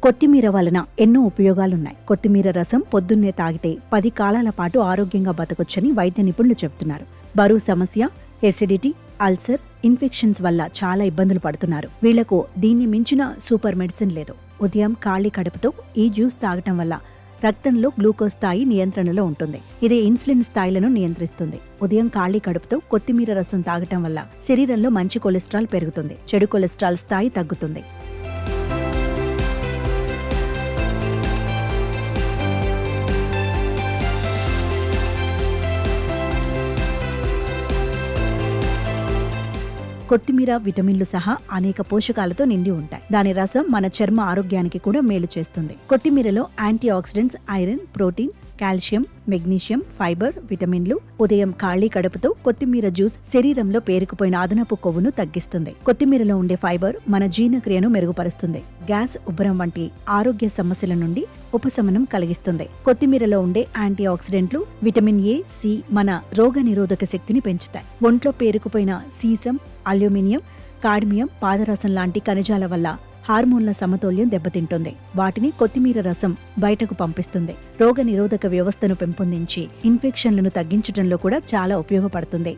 కొత్తిమీర వలన ఎన్నో ఉపయోగాలున్నాయి. కొత్తిమీర రసం పొద్దున్నే తాగితే 10 కాలాల పాటు ఆరోగ్యంగా బతకొచ్చని వైద్య నిపుణులు చెబుతున్నారు. బరువు సమస్య, ఎసిడిటీ, అల్సర్, ఇన్ఫెక్షన్స్ వల్ల చాలా ఇబ్బందులు పడుతున్నారు. వీళ్లకు దీన్ని మించిన సూపర్ మెడిసిన్ లేదు. ఉదయం ఖాళీ కడుపుతో ఈ జ్యూస్ తాగటం వల్ల రక్తంలో గ్లూకోజ్ స్థాయి నియంత్రణలో ఉంటుంది. ఇది ఇన్సులిన్ స్థాయిలను నియంత్రిస్తుంది. ఉదయం ఖాళీ కడుపుతో కొత్తిమీర రసం తాగటం వల్ల శరీరంలో మంచి కొలెస్ట్రాల్ పెరుగుతుంది. చెడు కొలెస్ట్రాల్ స్థాయి తగ్గుతుంది. కొత్తిమీర విటమిన్లు సహా అనేక పోషకాలతో నిండి ఉంటాయి. దాని రసం మన చర్మ ఆరోగ్యానికి కూడా మేలు చేస్తుంది. కొత్తిమీరలో antioxidants, iron, protein, calcium, magnesium, fibre, విటమిన్లు. ఉదయం ఖాళీ కడుపుతో కొత్తిమీర జ్యూస్ శరీరంలో పేరుకుపోయిన అదనపు కొవ్వును తగ్గిస్తుంది. కొత్తిమీరలో ఉండే ఫైబర్ మన జీర్ణక్రియను మెరుగుపరుస్తుంది. గ్యాస్, ఉబ్బరం వంటి ఆరోగ్య సమస్యల నుండి ఉపశమనం కలిగిస్తుంది. కొత్తిమీరలో ఉండే యాంటీ ఆక్సిడెంట్లు, విటమిన్ ఏ, సి మన రోగ నిరోధక శక్తిని పెంచుతాయి. ఒంట్లో పేరుకుపోయిన సీసం, అల్యూమినియం, కాడ్మియం, పాదరసం లాంటి ఖనిజాల వల్ల హార్మోన్ల సమతౌల్యం దెబ్బతింటుంది. వాటిని కొత్తిమీర రసం బయటకు పంపిస్తుంది. రోగ నిరోధక వ్యవస్థను పెంపొందించి ఇన్ఫెక్షన్లను తగ్గించడంలో కూడా చాలా ఉపయోగపడుతుంది.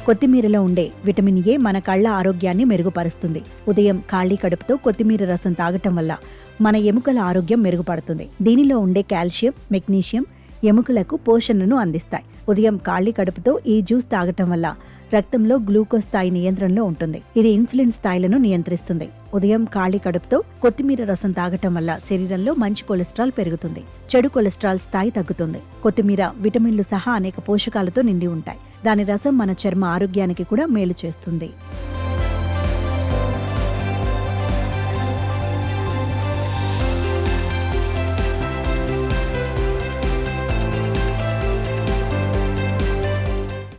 కొత్తిమీరలో ఉండే విటమిన్ ఏ మన కళ్ల ఆరోగ్యాన్ని మెరుగుపరుస్తుంది. ఉదయం ఖాళీ కడుపుతో కొత్తిమీర రసం తాగటం వల్ల మన ఎముకల ఆరోగ్యం మెరుగుపడుతుంది. దీనిలో ఉండే కాల్షియం, మెగ్నీషియం ఎముకలకు పోషణను అందిస్తాయి. ఉదయం ఖాళీ కడుపుతో ఈ జ్యూస్ తాగటం వల్ల రక్తంలో గ్లూకోజ్ స్థాయి నియంత్రణలో ఉంటుంది. ఇది ఇన్సులిన్ స్థాయిలను నియంత్రిస్తుంది. ఉదయం ఖాళీ కడుపుతో కొత్తిమీర రసం తాగటం వల్ల శరీరంలో మంచి కొలెస్ట్రాల్ పెరుగుతుంది. చెడు కొలెస్ట్రాల్ స్థాయి తగ్గుతుంది. కొత్తిమీర విటమిన్లు సహా అనేక పోషకాలతో నిండి ఉంటాయి. దాని రసం మన చర్మ ఆరోగ్యానికి కూడా మేలు చేస్తుంది.